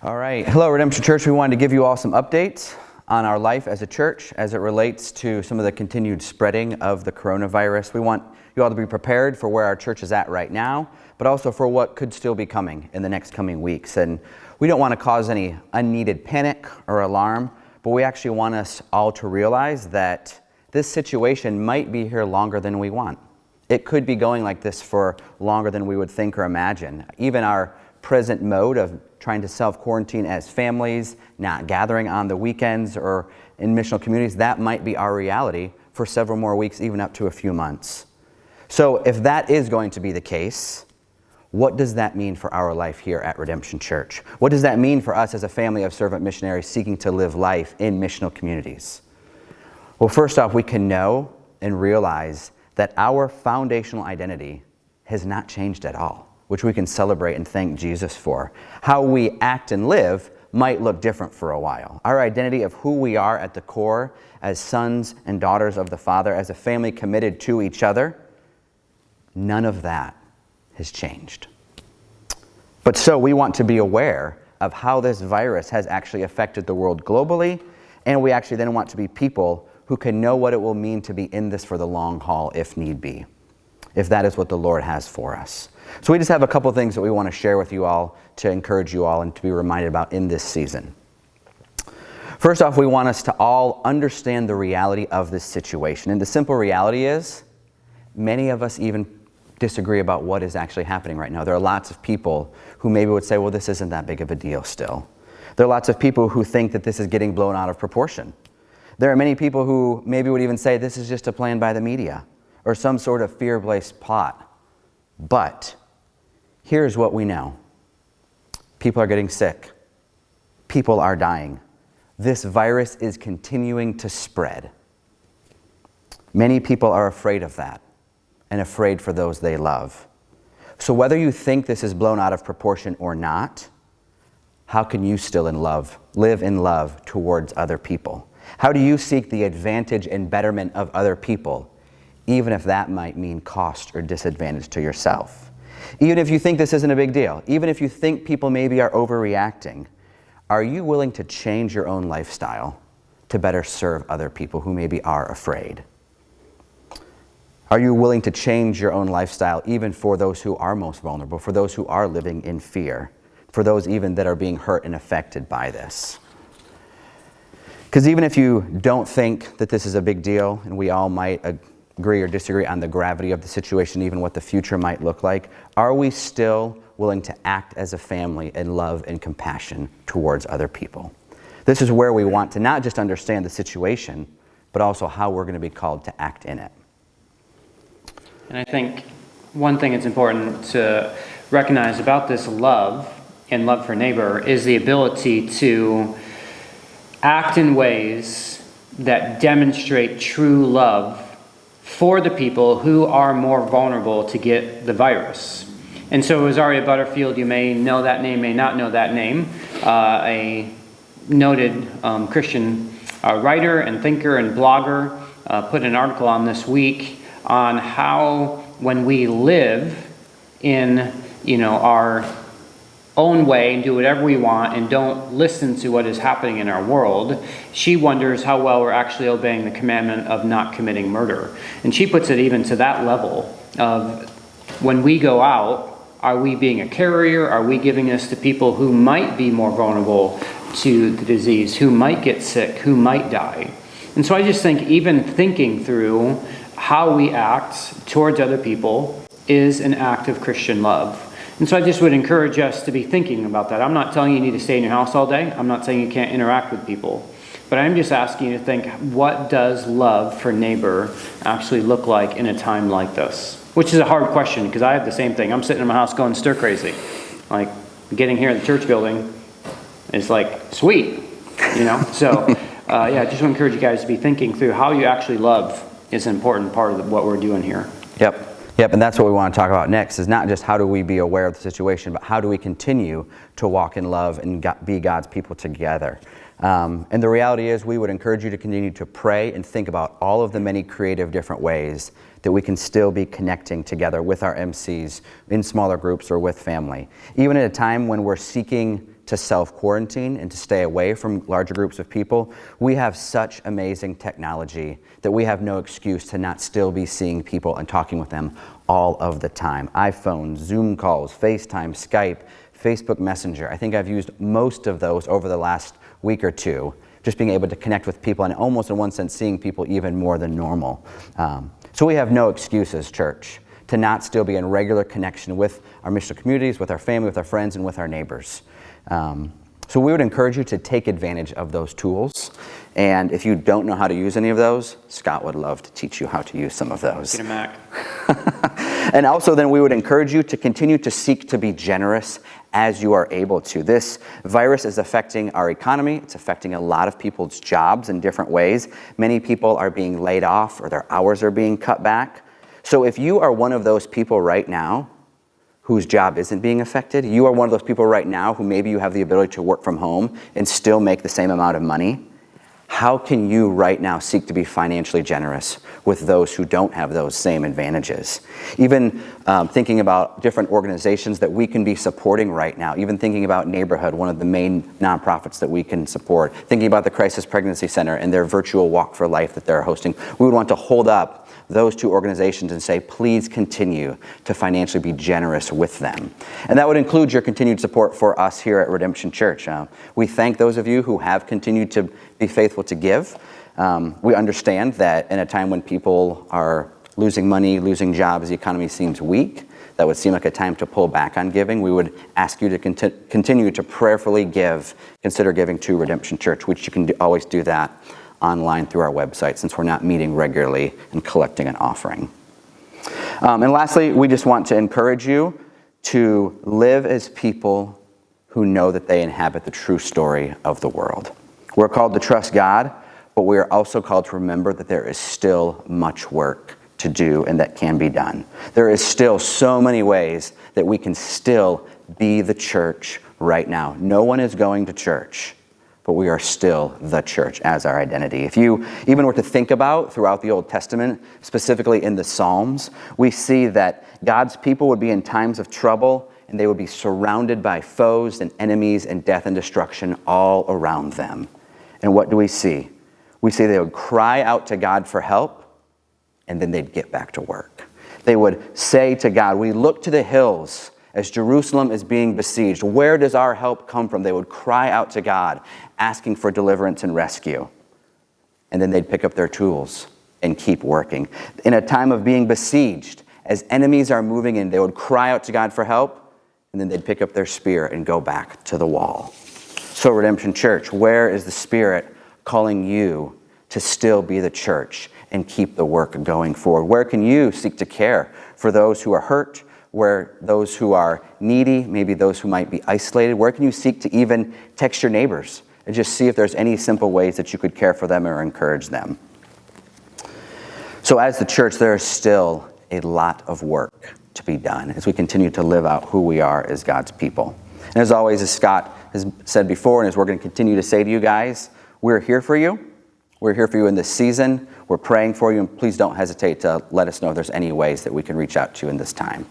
All right. Hello, Redemption Church. We wanted to give you all some updates on our life as a church as it relates to some of the continued spreading of the coronavirus. We want you all to be prepared for where our church is at right now, but also for what could still be coming in the next coming weeks. And we don't want to cause any unneeded panic or alarm, but we actually want us all to realize that this situation might be here longer than we want. It could be going like this for longer than we would think or imagine. Even our present mode of trying to self-quarantine as families, not gathering on the weekends or in missional communities, that might be our reality for several more weeks, even up to a few months. So if that is going to be the case, what does that mean for our life here at Redemption Church? What does that mean for us as a family of servant missionaries seeking to live life in missional communities? Well, first off, we can know and realize that our foundational identity has not changed at all, which we can celebrate and thank Jesus for. How we act and live might look different for a while. Our identity of who we are at the core as sons and daughters of the Father, as a family committed to each other, none of that has changed. But so we want to be aware of how this virus has actually affected the world globally, and we actually then want to be people who can know what it will mean to be in this for the long haul if need be, if that is what the Lord has for us. So we just have a couple things that we want to share with you all to encourage you all and to be reminded about in this season. First off, we want us to all understand the reality of this situation. And the simple reality is, many of us even disagree about what is actually happening right now. There are lots of people who maybe would say, well, this isn't that big of a deal still. There are lots of people who think that this is getting blown out of proportion. There are many people who maybe would even say this is just a plan by the media or some sort of fear-based plot. But here's what we know. People are getting sick. People are dying. This virus is continuing to spread. Many people are afraid of that and afraid for those they love. So whether you think this is blown out of proportion or not, how can you still live in love towards other people? How do you seek the advantage and betterment of other people, even if that might mean cost or disadvantage to yourself? Even if you think this isn't a big deal, even if you think people maybe are overreacting, are you willing to change your own lifestyle to better serve other people who maybe are afraid? Are you willing to change your own lifestyle even for those who are most vulnerable, for those who are living in fear, for those even that are being hurt and affected by this? Because even if you don't think that this is a big deal, and we all might agree or disagree on the gravity of the situation, even what the future might look like, are we still willing to act as a family in love and compassion towards other people? This is where we want to not just understand the situation, but also how we're going to be called to act in it. And I think one thing that's important to recognize about this love and love for neighbor is the ability to act in ways that demonstrate true love for the people who are more vulnerable to get the virus. And so Rosaria Butterfield, you may know that name, may not know that name, a noted Christian writer and thinker and blogger, put an article on this week on how when we live in, our own way and do whatever we want and don't listen to what is happening in our world, she wonders how well we're actually obeying the commandment of not committing murder. And she puts it even to that level of when we go out, are we being a carrier? Are we giving this to people who might be more vulnerable to the disease, who might get sick, who might die? And so I just think even thinking through how we act towards other people is an act of Christian love. And so I just would encourage us to be thinking about that. I'm not telling you need to stay in your house all day. I'm not saying you can't interact with people. But I'm just asking you to think, what does love for neighbor actually look like in a time like this? Which is a hard question, because I have the same thing. I'm sitting in my house going stir crazy. Like, getting here in the church building is like, sweet, So, I just want to encourage you guys to be thinking through how you actually love is an important part of what we're doing here. Yep, and that's what we want to talk about next, is not just how do we be aware of the situation, but how do we continue to walk in love and be God's people together. And the reality is we would encourage you to continue to pray and think about all of the many creative different ways that we can still be connecting together with our MCs in smaller groups or with family. Even at a time when we're seeking to self-quarantine and to stay away from larger groups of people, we have such amazing technology that we have no excuse to not still be seeing people and talking with them all of the time. iPhones, Zoom calls, FaceTime, Skype, Facebook Messenger. I think I've used most of those over the last week or two, just being able to connect with people and almost in one sense seeing people even more than normal. So we have no excuses, church, to not still be in regular connection with our missional communities, with our family, with our friends, and with our neighbors. So we would encourage you to take advantage of those tools. And if you don't know how to use any of those, Scott would love to teach you how to use some of those. Get a Mac. And also then we would encourage you to continue to seek to be generous as you are able to. This virus is affecting our economy. It's affecting a lot of people's jobs in different ways. Many people are being laid off or their hours are being cut back. So if you are one of those people right now whose job isn't being affected, you are one of those people right now who maybe you have the ability to work from home and still make the same amount of money, how can you right now seek to be financially generous with those who don't have those same advantages? Even thinking about different organizations that we can be supporting right now, even thinking about Neighborhood, one of the main nonprofits that we can support, thinking about the Crisis Pregnancy Center and their virtual Walk for Life that they're hosting, we would want to hold up those two organizations and say, please continue to financially be generous with them. And that would include your continued support for us here at Redemption Church. We thank those of you who have continued to be faithful to give. We understand that in a time when people are losing money, losing jobs, the economy seems weak, that would seem like a time to pull back on giving. We would ask you to continue to prayerfully consider giving to Redemption Church, which you can always do that online through our website, since we're not meeting regularly and collecting an offering. And lastly, we just want to encourage you to live as people who know that they inhabit the true story of the world. We're called to trust God, but we are also called to remember that there is still much work to do and that can be done. There is still so many ways that we can still be the church right now. No one is going to church, but we are still the church as our identity. If you even were to think about throughout the Old Testament, specifically in the Psalms, we see that God's people would be in times of trouble and they would be surrounded by foes and enemies and death and destruction all around them. And what do we see? We see they would cry out to God for help and then they'd get back to work. They would say to God, we look to the hills as Jerusalem is being besieged. Where does our help come from? They would cry out to God, asking for deliverance and rescue. And then they'd pick up their tools and keep working. In a time of being besieged, as enemies are moving in, they would cry out to God for help, and then they'd pick up their spear and go back to the wall. So Redemption Church, where is the Spirit calling you to still be the church and keep the work going forward? Where can you seek to care for those who are hurt, where those who are needy, maybe those who might be isolated? Where can you seek to even text your neighbors and just see if there's any simple ways that you could care for them or encourage them? So as the church, there is still a lot of work to be done as we continue to live out who we are as God's people. And as always, as Scott has said before, and as we're going to continue to say to you guys, we're here for you. We're here for you in this season. We're praying for you, and please don't hesitate to let us know if there's any ways that we can reach out to you in this time.